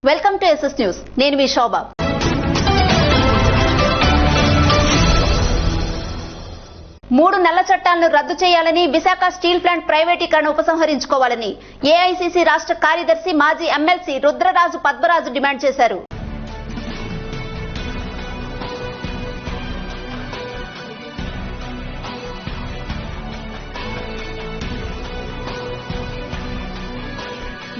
Welcome to SS news. నేను మీ శోభ. మూడు నల్ల చట్టాలను రద్దు చేయాలని, విశాఖ స్టీల్ ప్లాంట్ ప్రైవేటీకరణ ఉపసంహరించుకోవాలని ఏఐసీసీ రాష్ట్ర కార్యదర్శి మాజీ ఎమ్మెల్సీ రుద్రరాజు పద్మరాజు డిమాండ్ చేశారు.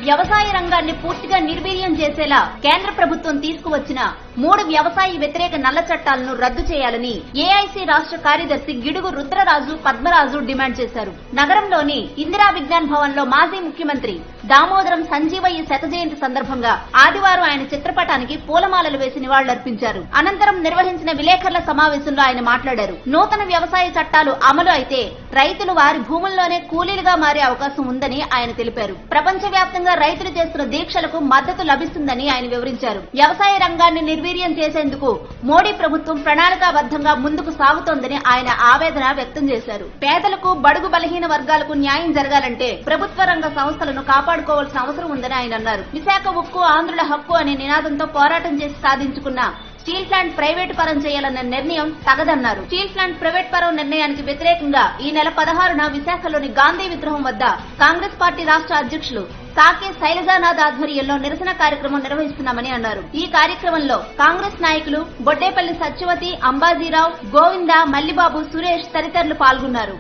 వ్యవసాయ రంగాన్ని పూర్తిగా నిర్వీర్యం చేసేలా కేంద్ర ప్రభుత్వం తీసుకువచ్చిన 3 వ్యవసాయ వ్యతిరేక నల్ల చట్టాలను రద్దు చేయాలని ఏఐసీ రాష్ట్ర కార్యదర్శి గిడుగు రుద్రరాజు పద్మరాజు డిమాండ్ చేశారు. నగరంలోని ఇందిరా విజ్ఞాన్ భవన్ లో మాజీ ముఖ్యమంత్రి దామోదరం సంజీవయ్య శత జయంతి సందర్భంగా ఆదివారం ఆయన చిత్రపటానికి పూలమాలలు వేసి నివాళులర్పించారు. అనంతరం నిర్వహించిన విలేకరుల సమావేశంలో ఆయన మాట్లాడారు. నూతన వ్యవసాయ చట్టాలు అమలు అయితే రైతులు వారి భూముల్లోనే కూలీలుగా మారే అవకాశం ఉందని ఆయన తెలిపారు. ప్రపంచవ్యాప్తంగా రైతులు చేస్తున్న దీక్షలకు మద్దతు లభిస్తుందని ఆయన వివరించారు. వ్యవసాయ రంగాన్ని నిర్వీర్యం చేసేందుకు మోడీ ప్రభుత్వం ప్రణాళికాబద్దంగా ముందుకు సాగుతోందని ఆయన ఆవేదన వ్యక్తం చేశారు. పేదలకు, బడుగు బలహీన వర్గాలకు న్యాయం జరగాలంటే ప్రభుత్వ రంగ సంస్థలను కాపాడుకోవాల్సిన అవసరం ఉందని ఆయన అన్నారు. విశాఖ ఉక్కు ఆంధ్రుల హక్కు అనే నినాదంతో పోరాటం చేసి సాధించుకున్న స్టీల్ ప్లాంట్ ప్రైవేటు పరం చేయాలన్న నిర్ణయం తగదన్నారు. స్టీల్ ప్లాంట్ ప్రైవేట్ పరం నిర్ణయానికి వ్యతిరేకంగా ఈ నెల 16న విశాఖలోని గాంధీ విగ్రహం వద్ద కాంగ్రెస్ పార్టీ రాష్ట్ర అధ్యక్షులు సాకే శైలజానాథ్ ఆధ్వర్యంలో నిరసన కార్యక్రమం నిర్వహిస్తున్నామని అన్నారు. ఈ కార్యక్రమంలో కాంగ్రెస్ నాయకులు బొడ్డేపల్లి సత్యవతి, అంబాజీరావు, గోవింద, మల్లిబాబు, సురేష్ తదితరులు పాల్గొన్నారు.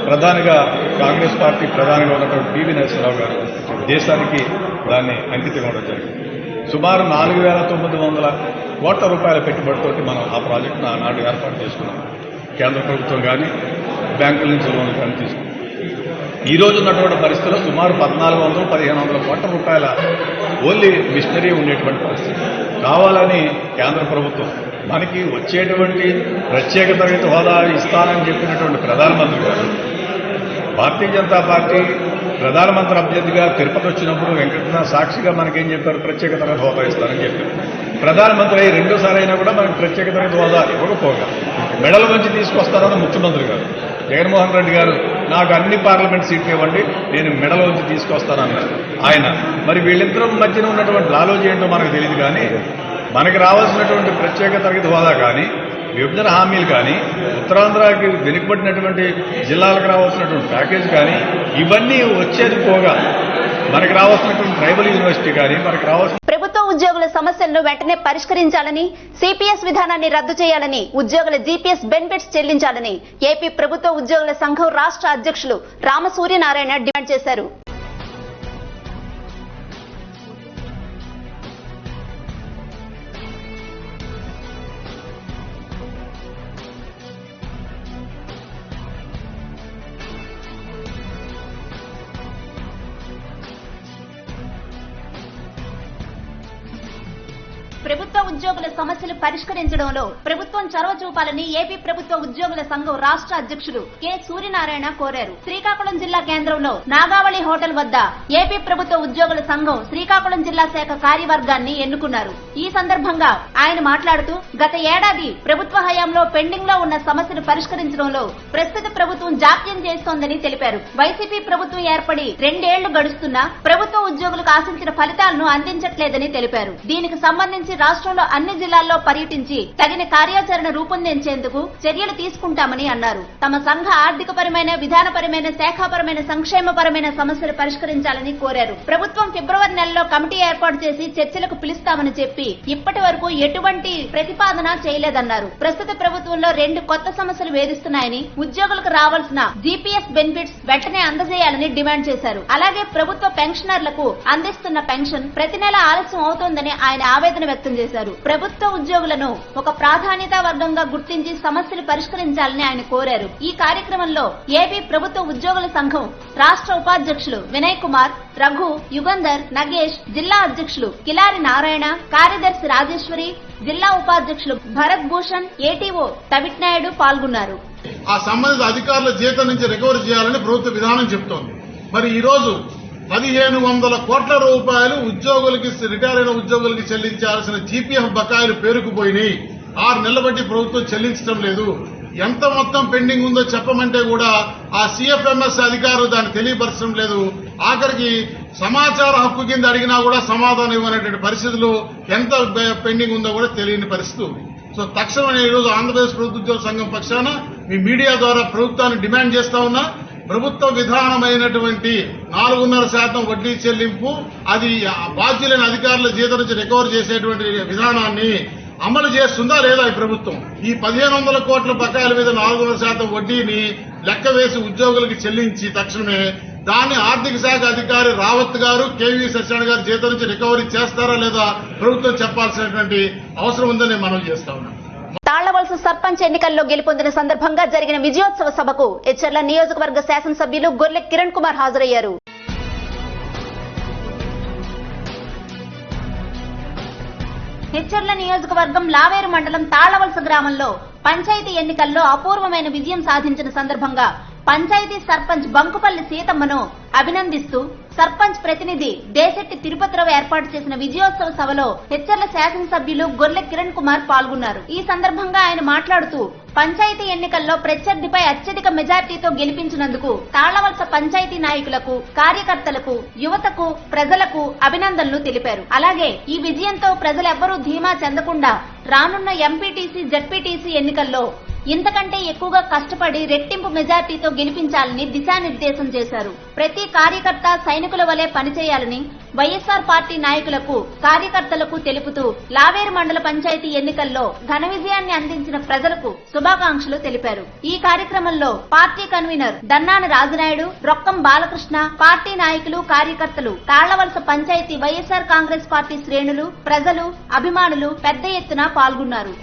ప్రధానిగా కాంగ్రెస్ పార్టీ ప్రధానిగా ఉన్నటువంటి పివి నరసింహరావు గారు దేశానికి దాన్ని అంకితం ఇవ్వడం జరిగింది. సుమారు 4,900 కోట్ల రూపాయల పెట్టుబడితోటి మనం ఆ ప్రాజెక్టును ఆనాడు ఏర్పాటు చేసుకున్నాం. కేంద్ర ప్రభుత్వం కానీ బ్యాంకుల నుంచి లోన్లు కానీ తీసుకున్నాం. ఈ రోజు ఉన్నటువంటి పరిస్థితుల్లో సుమారు 1,400-1,500 కోట్ల రూపాయల ఓన్లీ మిషనరీ ఉండేటువంటి పరిస్థితి. కావాలని కేంద్ర ప్రభుత్వం మనకి వచ్చేటువంటి ప్రత్యేక తరగతి హోదా ఇస్తానని చెప్పినటువంటి ప్రధానమంత్రి గారు భారతీయ జనతా పార్టీ ప్రధానమంత్రి అభ్యర్థిగా తిరుపతి వచ్చినప్పుడు వెంకటనాథ్ సాక్షిగా మనకేం చెప్పారు, ప్రత్యేక తరగతి హోదా ఇస్తానని చెప్పారు. ప్రధానమంత్రి అయ్యి రెండోసారి అయినా కూడా మనకి ప్రత్యేక తరగతి హోదా ఇవ్వకపోగా మెడల నుంచి తీసుకొస్తారన్న ముఖ్యమంత్రి గారు జగన్మోహన్ రెడ్డి గారు నాకు అన్ని పార్లమెంట్ సీట్లు ఇవ్వండి, నేను మెడల నుంచి తీసుకొస్తానన్నారు ఆయన. మరి వీళ్ళిద్దరూ మధ్యన ఉన్నటువంటి లాలోజీ ఏంటో మనకు తెలియదు. కానీ మనకి రావాల్సినటువంటి ప్రత్యేక తరగతి హోదా కానీ, విభజన హామీలు కానీ, ఉత్తరాంధ్రకి వెనుకబడినటువంటి జిల్లాలకు రావాల్సినటువంటి ప్యాకేజ్ కానీ, ఇవన్నీ వచ్చేది పోగా మనకి రావాల్సినటువంటి ట్రైబల్ యూనివర్సిటీ కానీ మనకి రావాల్సిన ప్రభుత్వ ఉద్యోగుల సమస్యలను వెంటనే పరిష్కరించాలని, సిపిఎస్ విధానాన్ని రద్దు చేయాలని, ఉద్యోగుల జీపీఎస్ బెనిఫిట్స్ చెల్లించాలని ఏపీ ప్రభుత్వ ఉద్యోగుల సంఘం రాష్ట్ర అధ్యక్షులు రామసూర్యనారాయణ డిమాండ్ చేశారు. ప్రభుత్వ ఉద్యోగుల సమస్యలు పరిష్కరించడంలో ప్రభుత్వం చొరవ చూపాలని ఏపీ ప్రభుత్వ ఉద్యోగుల సంఘం రాష్ట్ర అధ్యక్షుడు కె సూర్యనారాయణ కోరారు. శ్రీకాకుళం జిల్లా కేంద్రంలో నాగావళి హోటల్ వద్ద ఏపీ ప్రభుత్వ ఉద్యోగుల సంఘం శ్రీకాకుళం జిల్లా శాఖ కార్యవర్గాన్ని ఎన్నుకున్నారు. ఈ సందర్భంగా ఆయన మాట్లాడుతూ గత ఏడాది ప్రభుత్వ హయాంలో పెండింగ్ లో ఉన్న సమస్యలు పరిష్కరించడంలో ప్రస్తుత ప్రభుత్వం జాప్యం చేస్తోందని తెలిపారు. వైసీపీ ప్రభుత్వం ఏర్పడి 2 ఏళ్లు గడుస్తున్నా ప్రభుత్వ ఉద్యోగులకు ఆశించిన ఫలితాలను అందించట్లేదని తెలిపారు. దీనికి సంబంధించి రాష్ట్రంలో అన్ని జిల్లాల్లో పర్యటించి తగిన కార్యాచరణ రూపొందించేందుకు చర్యలు తీసుకుంటామని అన్నారు. తమ సంఘ ఆర్థికపరమైన, విధానపరమైన, శాఖాపరమైన, సంక్షేమపరమైన సమస్యలు పరిష్కరించాలని కోరారు. ప్రభుత్వం ఫిబ్రవరి నెలలో కమిటీ ఏర్పాటు చేసి చర్చలకు పిలుస్తామని చెప్పి ఇప్పటి వరకు ఎటువంటి ప్రతిపాదన చేయలేదన్నారు. ప్రస్తుత ప్రభుత్వంలో 2 కొత్త సమస్యలు వేధిస్తున్నాయని, ఉద్యోగులకు రావాల్సిన జీపీఎస్ బెనిఫిట్స్ వెంటనే అందజేయాలని డిమాండ్ చేశారు. అలాగే ప్రభుత్వ పెన్షనర్లకు అందిస్తున్న పెన్షన్ ప్రతి నెల ఆలస్యం అవుతోందని ఆయన ఆవేదన వ్యక్తం చేశారు. ప్రభుత్వ ఉద్యోగులను ఒక ప్రాధాన్యతా వర్గంగా గుర్తించి సమస్యలు పరిష్కరించాలని ఆయన కోరారు. ఈ కార్యక్రమంలో ఏపీ ప్రభుత్వ ఉద్యోగుల సంఘం రాష్ట్ర ఉపాధ్యక్షులు వినయ్ కుమార్, రఘు, యుగంధర్, నగేష్, జిల్లా అధ్యక్షులు కిలారి నారాయణ, కార్యదర్శి రాజేశ్వరి, జిల్లా ఉపాధ్యక్షులు భరత్ భూషణ్, ఏటీఓ తవిట్నాయుడు పాల్గొన్నారు. ఆ సంబంధిత అధికారుల జీతం నుంచి రికవరీ చేయాలని ప్రభుత్వ విధానం చెబుతోంది. మరి ఈ రోజు 1,500 కోట్ల రూపాయలు ఉద్యోగులకి, రిటైర్ అయిన ఉద్యోగులకి చెల్లించాల్సిన జీపీఎఫ్ బకాయిలు పేరుకుపోయినాయి. 6 నెలల బట్టి ప్రభుత్వం చెల్లించడం లేదు. ఎంత మొత్తం పెండింగ్ ఉందో చెప్పమంటే కూడా ఆ సిఎఫ్ఎంఎస్ అధికారులు దాన్ని తెలియపరచడం లేదు. ఆఖరికి సమాచార హక్కు కింద అడిగినా కూడా సమాధానం ఇవ్వనటువంటి పరిస్థితులు ఎంత పెండింగ్ ఉందో కూడా తెలియని పరిస్థితి ఉంది. సో తక్షణమే ఈరోజు ఆంధ్రప్రదేశ్ ప్రభుత్వ ఉద్యోగుల సంఘం పక్షాన మీ మీడియా ద్వారా ప్రభుత్వాన్ని డిమాండ్ చేస్తా ఉన్నా, ప్రభుత్వ విధానమైనటువంటి 4.5% వడ్డీ చెల్లింపు, అది బాధ్యులైన అధికారుల జీతం నుంచి రికవర్ చేసేటువంటి విధానాన్ని అమలు చేస్తుందా లేదా ఈ ప్రభుత్వం? ఈ 1500 కోట్ల బకాయిల మీద 4.5% వడ్డీని లెక్క వేసి ఉద్యోగులకు చెల్లించి తక్షణమే దాన్ని ఆర్థిక శాఖ అధికారి రావత్ గారు, కేవీ సత్యనారాయణ గారు జీతం నుంచి రికవరీ చేస్తారా లేదా ప్రభుత్వం చెప్పాల్సినటువంటి అవసరం ఉందని మనం చేస్తా ఉన్నాం. తాళ్లవలస సర్పంచ్ ఎన్నికల్లో గెలుపొందిన సందర్భంగా జరిగిన విజయోత్సవ సభకు ఎచ్చెర్ల నియోజకవర్గ శాసనసభ్యులు గొర్లె కిరణ్ కుమార్ హాజరయ్యారు. ఎచ్చెర్ల నియోజకవర్గం లావేరు మండలం తాళ్లవలస గ్రామంలో పంచాయతీ ఎన్నికల్లో అపూర్వమైన విజయం సాధించిన సందర్భంగా పంచాయతీ సర్పంచ్ బంకుపల్లి సీతమ్మను అభినందిస్తూ సర్పంచ్ ప్రతినిధి దేశెట్టి తిరుపతిరావు ఏర్పాటు చేసిన విజయోత్సవ సభలో ఎచ్చెర్ల శాసనసభ్యులు గొర్లె కిరణ్ కుమార్ పాల్గొన్నారు. ఈ సందర్భంగా ఆయన మాట్లాడుతూ పంచాయతీ ఎన్నికల్లో ప్రత్యర్థిపై అత్యధిక మెజార్టీతో గెలిపించినందుకు తాళ్లవలస పంచాయతీ నాయకులకు, కార్యకర్తలకు, యువతకు, ప్రజలకు అభినందనలు తెలిపారు. అలాగే ఈ విజయంతో ప్రజలెవ్వరూ ధీమా చెందకుండా రానున్న ఎంపీటీసీ, జడ్పీటీసీ ఎన్నికల్లో ఇంతకంటే ఎక్కువగా కష్టపడి రెట్టింపు మెజార్టీతో గెలిపించాలని దిశానిర్దేశం చేశారు. ప్రతి కార్యకర్త సైనికుల వలె పనిచేయాలని వైఎస్ఆర్ పార్టీ నాయకులకు, కార్యకర్తలకు తెలుపుతూ లావేరు మండల పంచాయతీ ఎన్నికల్లో ఘన విజయాన్ని అందించిన ప్రజలకు శుభాకాంక్షలు తెలిపారు. ఈ కార్యక్రమంలో party convener Dannana Rajanaidu, Rokkam Balakrishna, party నాయకులు, కార్యకర్తలు, తాళ్లవలస పంచాయతీ వైఎస్ఆర్ కాంగ్రెస్ పార్టీ శ్రేణులు, ప్రజలు, అభిమానులు పెద్ద ఎత్తున పాల్గొన్నారు.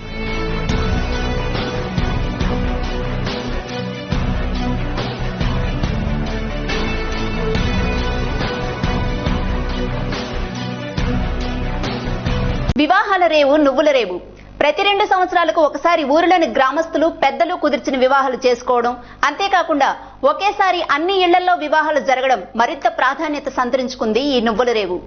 వివాహాల రేవు నువ్వుల రేవు. ప్రతి 2 సంవత్సరాలకు ఒకసారి ఊరిలోని గ్రామస్తులు, పెద్దలు కుదిర్చిన వివాహాలు చేసుకోవడం, అంతేకాకుండా ఒకేసారి అన్ని ఇళ్లలో వివాహాలు జరగడం మరింత ప్రాధాన్యత సంతరించుకుంది ఈ నువ్వుల రేవు.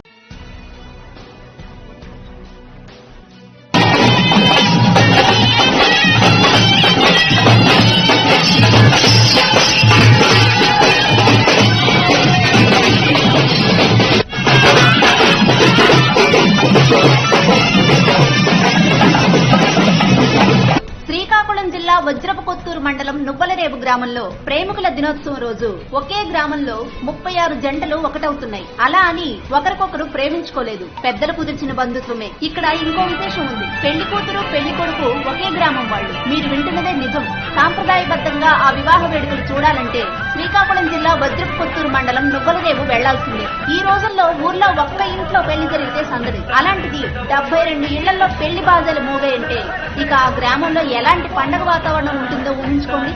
శ్రీకాకుళం జిల్లా వజ్రపకొత్తూరు మండలం నువ్వలరేవు గ్రామంలో ప్రేమికుల దినోత్సవం రోజు ఒకే గ్రామంలో 36 జంటలు ఒకటవుతున్నాయి. అలా అని ఒకరికొకరు ప్రేమించుకోలేదు, పెద్దలు కుదిర్చిన బంధుత్వమే. ఇక్కడ ఇంకో విశేషం ఉంది. పెళ్లి కూతురు, పెళ్లి కొడుకు ఒకే గ్రామం వాళ్ళు. మీరు వింటున్నదే నిజం. సాంప్రదాయబద్ధంగా ఆ వివాహ వేడుకలు చూడాలంటే శ్రీకాకుళం జిల్లా వజ్రపకొత్తూరు మండలం నువ్వలరేవు వెళ్లాల్సిందే. ఈ రోజుల్లో ఊర్లో ఒక్క ఇంట్లో పెళ్లి జరిగితే సందడి. అలాంటిది 72 ఇళ్లలో పెళ్లి బాజాలు మోగాయంటే ఇక ఆ గ్రామంలో ఎలాంటి పండగ వాతావరణం ఉంటుందో ఊహించుకోండి.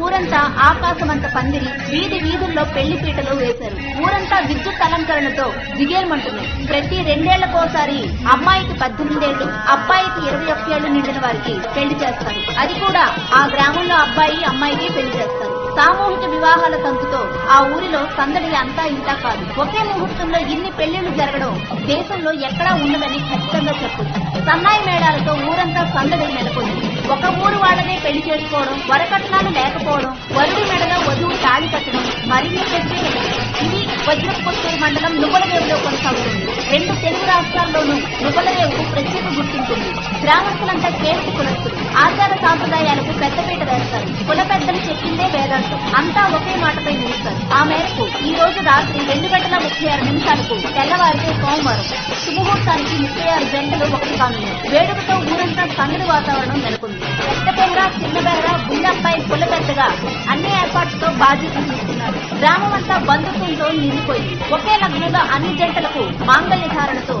ఊరంతా ఆకాశమంత పందిరి, వీధి వీధుల్లో పెళ్లి పీటలు వేశారు. ఊరంతా విద్యుత్ అలంకరణతో జిగేల్మంటున్నాయి. ప్రతి 2 ఏళ్లకోసారి అమ్మాయికి 18 ఏళ్లు, అబ్బాయికి 21 ఏళ్లు నిండిన వారికి పెళ్లి చేస్తారు. అది కూడా ఆ గ్రామంలో అబ్బాయి అమ్మాయికి పెళ్లి చేస్తారు. సామూహిక వివాహాల తంతుతో ఆ ఊరిలో సందడి అంతా ఇంతా కాదు. ఒకే ముహూర్తంలో ఇన్ని పెళ్లిళ్లు జరగడం దేశంలో ఎక్కడా ఉండదని ఖచ్చితంగా చెప్పొచ్చు. సన్నాయి మేళాలతో ఊరంతా సందడి నెలకొంది. ఒక ఊరు వాళ్ళనే పెళ్లి చేసుకోవడం, వరకట్నాలు లేకపోవడం, వరుడి మెడలో వధువు తాళి కట్టడం మరిన్ని ప్రత్యేకత. ఇది వజ్రపకొత్తూరు మండలం నువ్వలరేవులో కొనసాగుతుంది. 2 తెలుగు రాష్ట్రాల్లోనూ నువ్వలరేవుకు ప్రత్యేక గుర్తింపుంది. గ్రామస్తులంతా కేవలం కులస్తులు. ఆచార సాంప్రదాయాలకు పెద్దపీట వేస్తారు. కుల పెద్దలు చెప్పిందే వేదాంతం. అంతా ఒకే మాటపై నిలుస్తారు. ఆ మేరకు ఈ రోజు రాత్రి 2:36 తెల్లవారితే సోమవారం శుభముహూర్తానికి 36 జంటలు ఒకటి కానున్నాయి. వేడుకతో ఊరంతా సందడి వాతావరణం నెలకొంది. పెద్ద బెహరా, చిన్న బెహరా, బుల్లబ్బాయి, కుల పెద్దగా అన్ని ఏర్పాట్లతో బాధ్యతలు తీసుకున్నారు. గ్రామం అంతా బంధుత్వంతో నిండిపోయింది. ఒకే లగ్నంలో అన్ని జంటలకు మాంగళ్య ధారణతో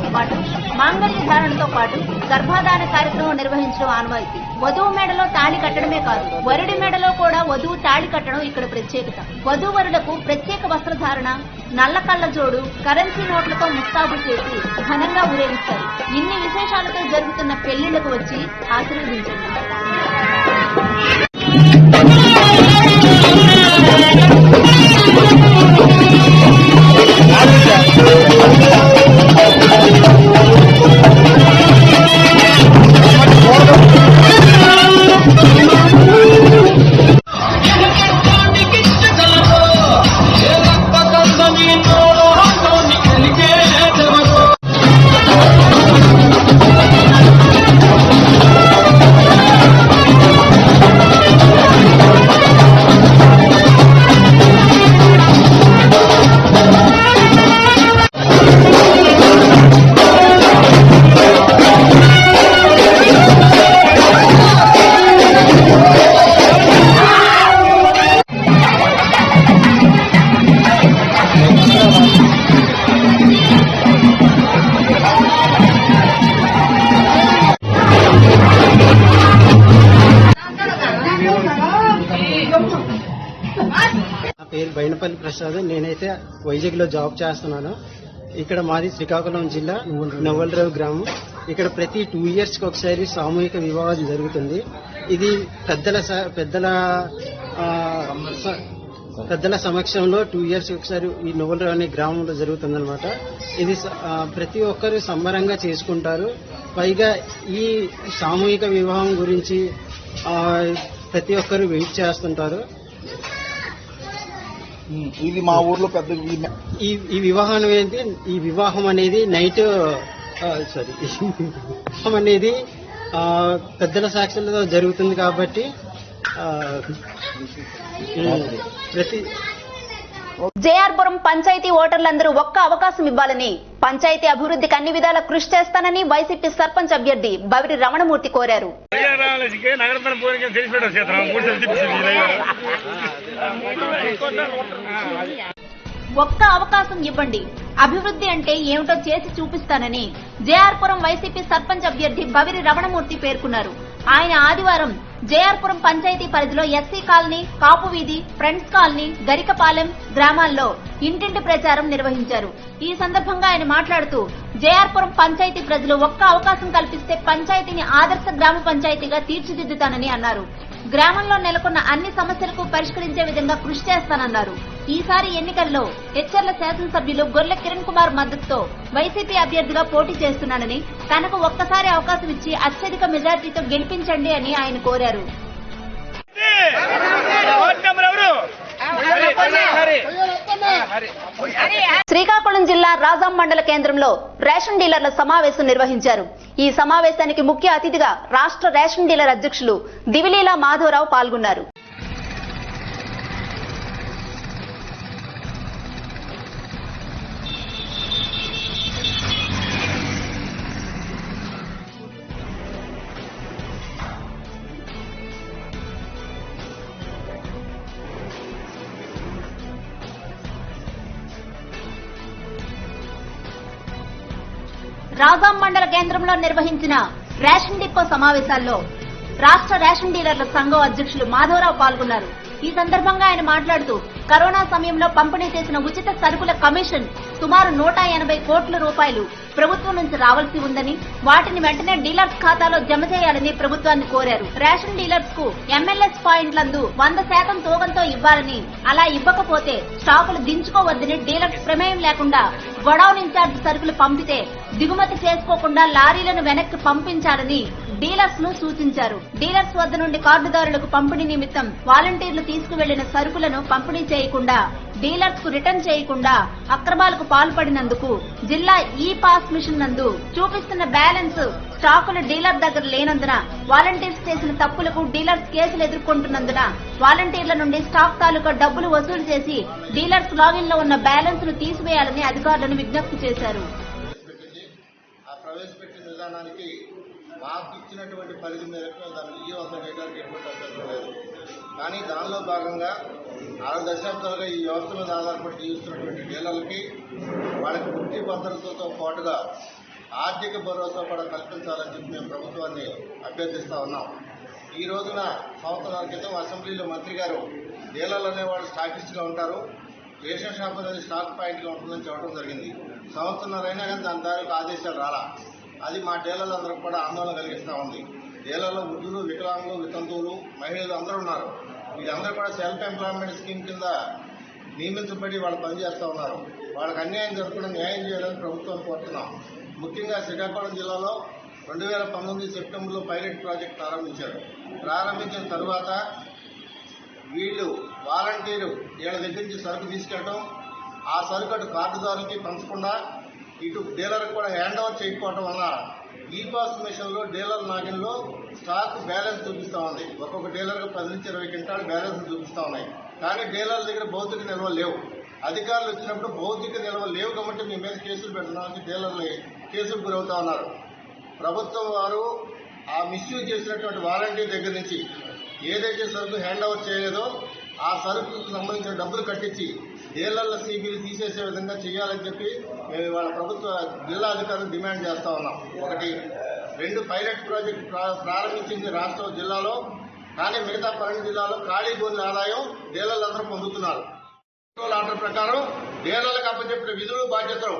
పాటు గర్భాధాన కార్యక్రమం నిర్వహించడం ఆనవాయితీ. వధువు మెడలో తాళి కట్టడమే కాదు, వరుడి మెడలో కూడా వధువు తాళి కట్టడం ఇక్కడ ప్రత్యేకత. వధూవరులకు ప్రత్యేక వస్త్రధారణ, నల్ల కళ్ల జోడు, కరెన్సీ నోట్లతో ముస్తాబు చేసి ఘనంగా ఊరేగిస్తారు. ఇన్ని విశేషాలతో జరుగుతున్న పెళ్లిళ్లకు వచ్చి ఆశీర్వదించండి. బైనపల్లి ప్రసాద్. నేనైతే వైజాగ్లో జాబ్ చేస్తున్నాను. ఇక్కడ మాది శ్రీకాకుళం జిల్లా నవ్వలరావు గ్రామం. ఇక్కడ ప్రతి 2 years ఒకసారి సామూహిక వివాహం జరుగుతుంది. ఇది పెద్దల సమక్షంలో 2 years ఒకసారి ఈ నవ్వలరావు అనే గ్రామంలో జరుగుతుందన్నమాట. ఇది ప్రతి ఒక్కరు సంబరంగా చేసుకుంటారు. పైగా ఈ సామూహిక వివాహం గురించి ప్రతి ఒక్కరు వెయిట్ చేస్తుంటారు. ఇది మా ఊర్లో పెద్ద ఈ వివాహం అనేది నైట్ వివాహం అనేది పెద్దల సాక్షులతో జరుగుతుంది కాబట్టి ప్రతి జేఆర్పురం పంచాయతీ ఓటర్లందరూ ఒక్క అవకాశం ఇవ్వాలని, పంచాయతీ అభివృద్ధికి అన్ని విధాల కృషి చేస్తానని వైసీపీ సర్పంచ్ అభ్యర్థి బవిరి రమణమూర్తి కోరారు. ఒక్క అవకాశం ఇవ్వండి, అభివృద్ధి అంటే ఏమిటో చేసి చూపిస్తానని జేఆర్పురం వైసీపీ సర్పంచ్ అభ్యర్థి బవిరి రమణమూర్తి పేర్కొన్నారు. ఆయన ఆదివారం జేఆర్పురం పంచాయతీ పరిధిలో ఎస్సీ కాలనీ, కాపు వీధి, ఫ్రెండ్స్ కాలనీ, గరికపాలెం గ్రామాల్లో ఇంటింటి ప్రచారం నిర్వహించారు. ఈ సందర్భంగా ఆయన మాట్లాడుతూ జేఆర్పురం పంచాయతీ ప్రజలు ఒక్క అవకాశం కల్పిస్తే పంచాయతీని ఆదర్శ గ్రామ పంచాయతీగా తీర్చిదిద్దుతానని అన్నారు. గ్రామంలో నెలకొన్న అన్ని సమస్యలకు పరిష్కరించే విధంగా కృషి చేస్తానన్నారు. ఈసారి ఎన్నికల్లో హెచ్చర్ల శాసనసభ్యులు గొర్లె కిరణ్ కుమార్ మద్దతుతో వైసీపీ అభ్యర్థిగా పోటీ చేస్తున్నానని, తనకు ఒక్కసారి అవకాశం ఇచ్చి అత్యధిక మెజార్టీతో గెలిపించండి అని ఆయన కోరారు. శ్రీకాకుళం జిల్లా రాజాం మండల కేంద్రంలో రేషన్ డీలర్ల సమావేశం నిర్వహించారు. ఈ సమావేశానికి ముఖ్య అతిథిగా రాష్ట్ర రేషన్ డీలర్ అధ్యక్షులు దివిలీలా మాధవరావు పాల్గొన్నారు. రాజాం మండల కేంద్రంలో నిర్వహించిన రేషన్ డిపో సమావేశాల్లో రాష్ట్ర రేషన్ డీలర్ల సంఘం అధ్యక్షులు మాధవరావు పాల్గొన్నారు. ఈ సందర్భంగా ఆయన మాట్లాడుతూ కరోనా సమయంలో పంపిణీ చేసిన ఉచిత సరుకుల కమిషన్ సుమారు 180 కోట్ల రూపాయలు ప్రభుత్వం నుంచి రావాల్సి ఉందని, వాటిని వెంటనే డీలర్స్ ఖాతాలో జమ చేయాలని ప్రభుత్వాన్ని కోరారు. రేషన్ డీలర్స్ కు ఎంఎల్ఎస్ పాయింట్లందు 100% తూకంతో ఇవ్వాలని, అలా ఇవ్వకపోతే స్టాకులు దించుకోవద్దని, డీలర్స్ ప్రమేయం లేకుండా గొడౌన్ ఇన్ఛార్జ్ సరుకులు పంపితే దిగుమతి చేసుకోకుండా లారీలను వెనక్కి పంపించాలని డీలర్స్ ను సూచించారు. డీలర్స్ వద్ద నుండి కార్డుదారులకు పంపిణీ నిమిత్తం వాలంటీర్లు తీసుకువెళ్లిన సరుకులను పంపిణీ చేయకుండా, డీలర్స్ కు రిటర్న్ చేయకుండా అక్రమాలకు పాల్పడినందుకు జిల్లా ఈ పాస్ మిషన్ నందు చూపిస్తున్న బ్యాలెన్స్ స్టాకులు డీలర్ దగ్గర లేనందున, వాలంటీర్స్ చేసిన తప్పులకు డీలర్స్ కేసులు ఎదుర్కొంటున్నందున వాలంటీర్ల నుండి స్టాక్ తాలూకా డబ్బులు వసూలు చేసి డీలర్స్ లాగిన్ లో ఉన్న బ్యాలెన్స్ ను తీసివేయాలని అధికారులను విజ్ఞప్తి చేశారు. ప్రవేశపెట్టిన విధానానికి మాకు ఇచ్చినటువంటి పరిధి మేరకు దాన్ని ఇవ్వాల్సిన డేటాకి ఎటువంటి అభ్యంతరం లేదు. కానీ దానిలో భాగంగా 6 దశాబ్దాలుగా ఈ వ్యవస్థ మీద ఆధారపడి జీవిస్తున్నటువంటి డీలర్లకి వాళ్ళకి వృత్తి భద్రతతో పాటుగా ఆర్థిక భరోసా కూడా కల్పించాలని చెప్పి మేము ప్రభుత్వాన్ని అభ్యర్థిస్తా ఉన్నాం. ఈ రోజున సంవత్సరాల క్రితం అసెంబ్లీలో మంత్రి గారు డీలర్లు అనేవాళ్ళు స్టాకిస్ట్గా ఉంటారు, రేషన్ షాప్ అనేది స్టాక్ పాయింట్గా ఉంటుందని చెప్పడం జరిగింది. సంవత్సరాలైనా కానీ దాని దానికి ఆదేశాలు రాలా. అది మా డీలర్లందరికీ కూడా ఆందోళన కలిగిస్తూ ఉంది. డీలర్లు వృద్ధులు, వికలాంగులు, వితంతువులు, మహిళలు అందరూ ఉన్నారు. వీళ్ళందరూ కూడా సెల్ఫ్ ఎంప్లాయ్మెంట్ స్కీమ్ కింద నియమించబడి వాళ్ళు పనిచేస్తూ ఉన్నారు. వాళ్ళకి అన్యాయం జరగకుండా న్యాయం చేయాలని ప్రభుత్వాన్ని కోరుతున్నాం. ముఖ్యంగా శ్రీకాకుళం జిల్లాలో 2019 సెప్టెంబర్లో పైలట్ ప్రాజెక్ట్ ప్రారంభించారు. ప్రారంభించిన తరువాత వీళ్ళు వాలంటీరు వీళ్ళ దగ్గర నుంచి సరుకు తీసుకెళ్ళడం, ఆ సరుకు అటు కార్డుదారులకి పంచకుండా ఇటు డీలర్కి కూడా హ్యాండ్ ఓవర్ చేయకపోవడం వల్ల ఈ పాస్ మిషన్లో డీలర్ లాగిన్లో స్టాక్ బ్యాలెన్స్ చూపిస్తూ ఉంది. ఒక్కొక్క డీలర్కి 10 నుంచి 20 క్వింటాలు బ్యాలెన్స్ చూపిస్తూ ఉన్నాయి. కానీ డీలర్ల దగ్గర భౌతిక నిల్వలు లేవు. అధికారులు వచ్చినప్పుడు భౌతిక నిల్వలు లేవు కాబట్టి మీ మీద కేసులు పెడుతున్నామని డీలర్లు కేసులు గురవుతా ఉన్నారు. ప్రభుత్వం వారు ఆ మిస్యూజ్ చేసినటువంటి వాలంటీర్ దగ్గర నుంచి ఏదైతే సరుకు హ్యాండ్ ఓవర్ చేయలేదో ఆ సరుకుకు సంబంధించిన డబ్బులు కట్టించి డీలర్ల సీబీలు తీసేసే విధంగా చేయాలని చెప్పి మేము ఇవాళ ప్రభుత్వ జిల్లా అధికారులు డిమాండ్ చేస్తా ఉన్నాం. 1, 2 పైలట్ ప్రాజెక్టు ప్రారంభించింది రాష్ట్రం జిల్లాలో, కానీ మిగతా 12 జిల్లాలో ఖాళీ భూముల ఆదాయం డీలర్లందరూ పొందుతున్నారు. ఆర్డర్ ప్రకారం డీలర్లకు అప్పచెప్పిన విధులు బాధ్యతలు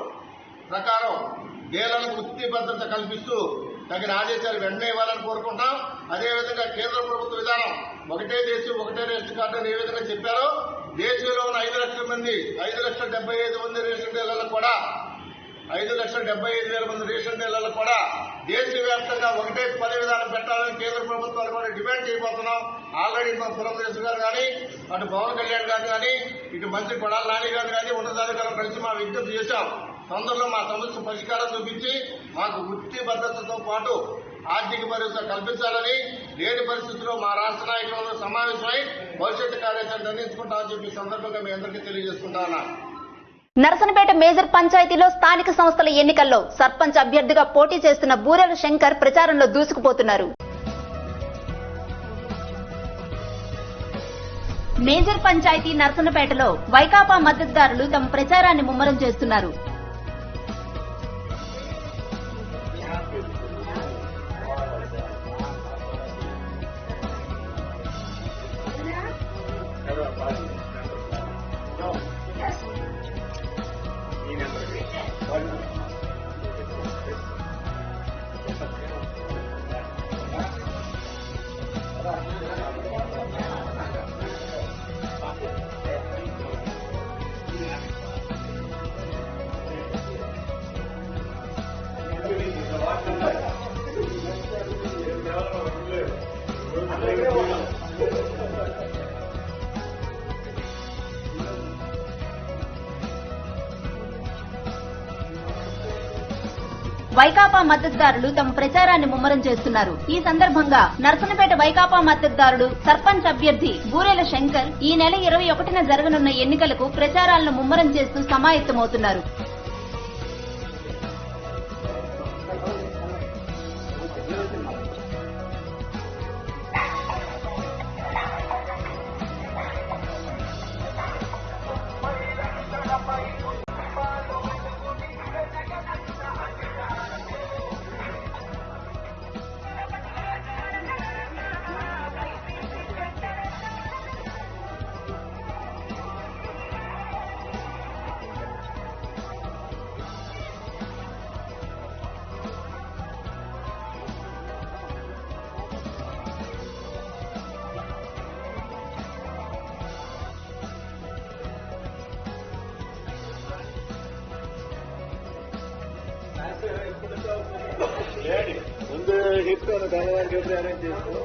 ప్రకారం డీలర్లకు వృత్తి భద్రత కల్పిస్తూ తగిన ఆదేశాలు వెంటనే ఇవ్వాలని కోరుకుంటాం. అదేవిధంగా కేంద్ర ప్రభుత్వ విధానం ఒకటే దేశం ఒకటే రేషన్ కార్డు అని ఏ విధంగా చెప్పారో దేశంలో ఉన్న 5 లక్షల మంది 5,75,000 రేషన్ డీలర్లకు కూడా 5,75,000 మంది రేషన్ డీలర్లకు కూడా దేశవ్యాప్తంగా ఒకటే పని విధానం పెట్టాలని కేంద్ర ప్రభుత్వాలు కూడా డిమాండ్ చేయబోతున్నాం. ఆల్రెడీ మన పురంధరేశ్వర గారు కానీ అటు పవన్ కళ్యాణ్ గారు కానీ ఇటు మంత్రి కొడాలి నాని గారు కానీ ఉన్నతాధికారులు కలిసి మా విజ్ఞప్తి చేశాం. తొందరలో మా సమస్య పరిష్కారం చూపించి మాకు వృత్తి భద్రతతో పాటు ఆర్థిక భరోసా కల్పించాలని లేని పరిస్థితుల్లో మా రాష్ట్ర నాయకులందరూ సమావేశమై భవిష్యత్తు కార్యాచరణ నిర్ణయించుకుంటామని చెప్పి సందర్భంగా మీ అందరికీ తెలియజేసుకుంటా ఉన్నాం. నరసనపేట మేజర్ పంచాయతీలో స్థానిక సంస్థల ఎన్నికల్లో సర్పంచ్ అభ్యర్థిగా పోటీ చేస్తున్న బూరెల శంకర్ ప్రచారంలో దూసుకుపోతున్నారు. మేజర్ పంచాయతీ నరసనపేటలో వైకాపా మద్దతుదారులు తమ ప్రచారాన్ని ముమ్మరం చేస్తున్నారు. వైకాపా మద్దతుదారులు తమ ప్రచారాన్ని ముమ్మరం చేస్తున్నారు. ఈ సందర్భంగా నరసనపేట వైకాపా మద్దతుదారుడు సర్పంచ్ అభ్యర్థి బూరెల శంకర్ ఈ నెల 21న జరగనున్న ఎన్నికలకు ప్రచారాలను ముమ్మరం చేస్తూ సమాయత్తమవుతున్నారు. ముందు చెప్తాను గవర్నమెంట్ ఎప్పుడు అరేంజ్ చేసుకో.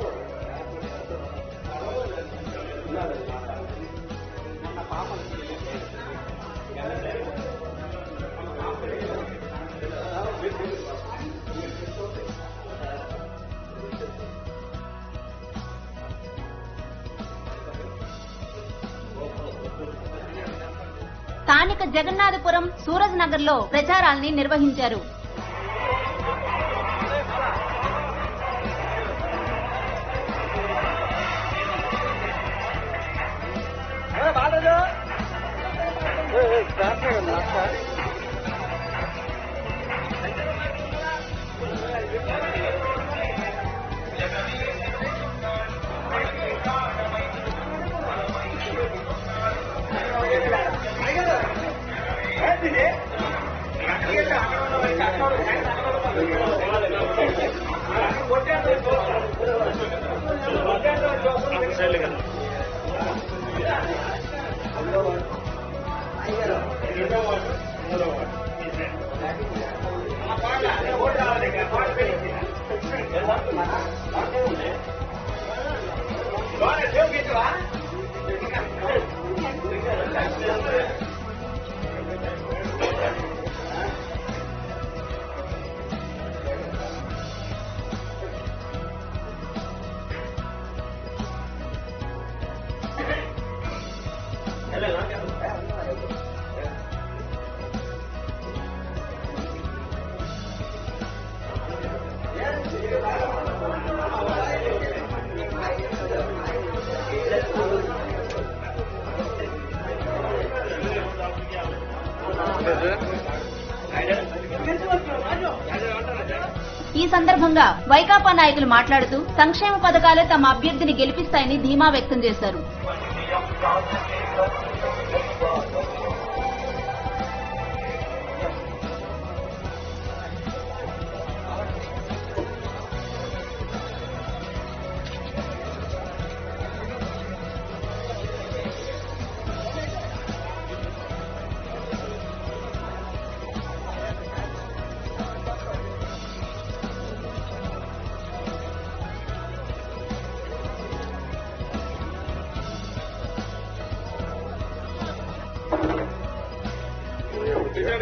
స్థానిక జగన్నాథపురం సూరజ్ నగర్ లో ప్రచారాల్ని నిర్వహించారు. ఈ సందర్భంగా వైకాపా నాయకులు మాట్లాడుతూ సంక్షేమ పథకాలు తమ అభ్యర్థిని గెలిపిస్తాయని ధీమా వ్యక్తం చేశారు.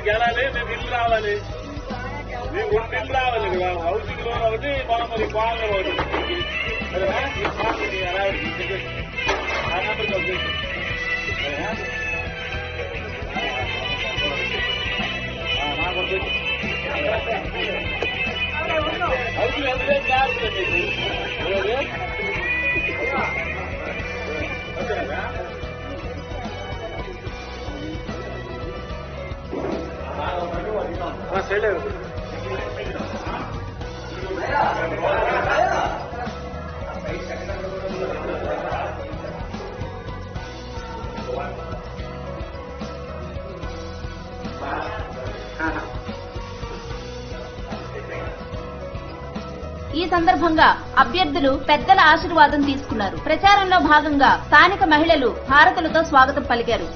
గెలాలి, మేము ఇల్లు రావాలి, మేము 2 ఇల్లు రావాలి. హౌసింగ్ లోన్ ఒకటి, మరి బాగా ఒకటి. సరేనా? ఆ నెంబర్కి ఒకటి. నాకు ఒకటి హౌసింగ్ ఎందుకే కాదు మీకు ఓకేనా? సరే ఈ సందర్భంగా అభ్యర్థులు పెద్దల ఆశీర్వాదం తీసుకున్నారు. ప్రచారంలో భాగంగా స్థానిక మహిళలు హారతులతో స్వాగతం పలికారు.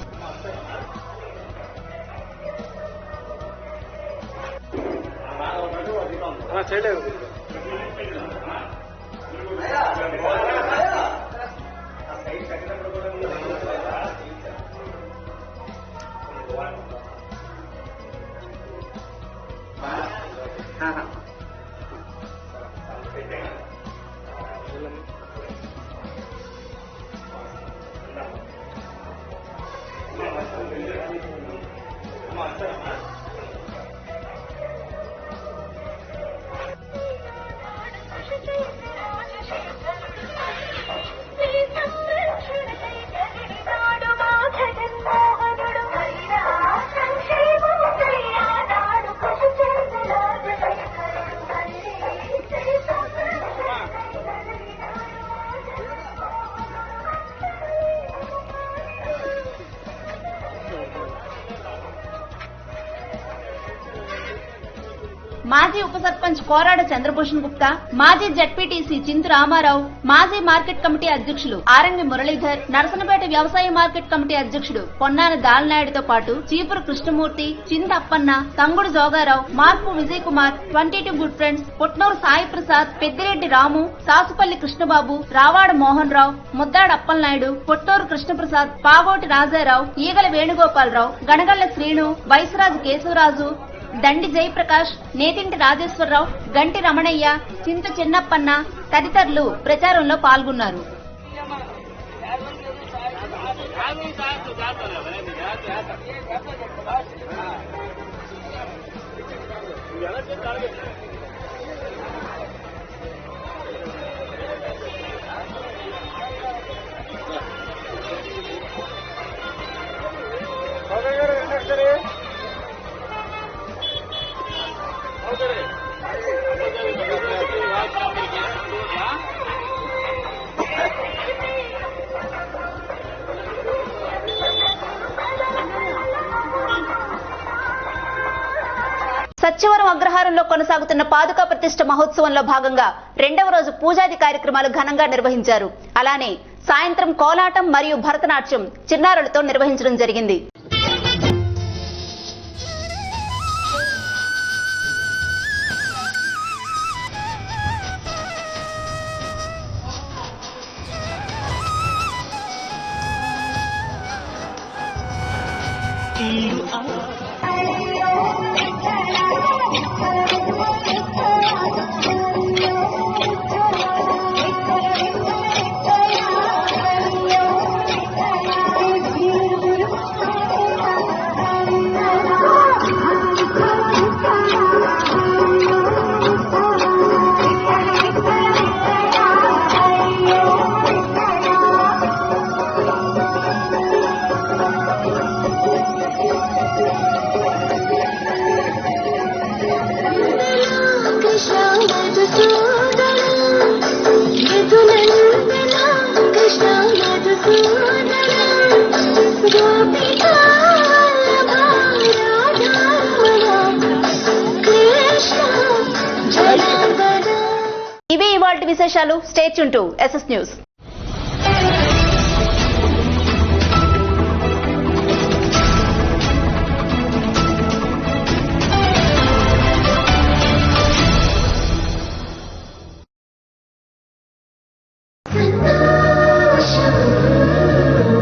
మాజీ ఉప సర్పంచ్ కోరాడ చంద్రభూషణ్ గుప్తా, మాజీ జడ్పీటీసీ చింతు రామారావు, మాజీ మార్కెట్ కమిటీ అధ్యక్షులు ఆరంగి మురళీధర్, నరసనపేట వ్యవసాయ మార్కెట్ కమిటీ అధ్యక్షుడు పొన్నాన దాల్నాయుడుతో పాటు చీపురు కృష్ణమూర్తి, చింత అప్పన్న, తంగుడు జోగారావు, మార్పు విజయ్ కుమార్, 22 గుడ్ ఫ్రెండ్స్, పుట్నూరు సాయి ప్రసాద్, పెద్దిరెడ్డి రాము, సాసుపల్లి కృష్ణబాబు, రావాడ మోహన్ రావు, ముద్దాడ అప్పలనాయుడు, పుట్టూరు కృష్ణప్రసాద్, పాగోటి రాజారావు, ఈగల వేణుగోపాలరావు, గణగళ్ల శ్రీను, వైసరాజు కేశవరాజు, దండి జయప్రకాష్, నేతింటి రాజేశ్వరరావు, గంటి రమణయ్య, చింత చిన్నప్పన్న తదితరులు ప్రచారంలో పాల్గొన్నారు. సత్యవరం అగ్రహారంలో కొనసాగుతున్న పాదుకా ప్రతిష్ఠ మహోత్సవంలో భాగంగా 2వ రోజు పూజాది కార్యక్రమాలు ఘనంగా నిర్వహించారు. అలానే సాయంత్రం కోలాటం మరియు భరతనాట్యం చిన్నారులతో నిర్వహించడం జరిగింది. ఇవే ఇవాల్టి విశేషాలు. Stay tune to SS news.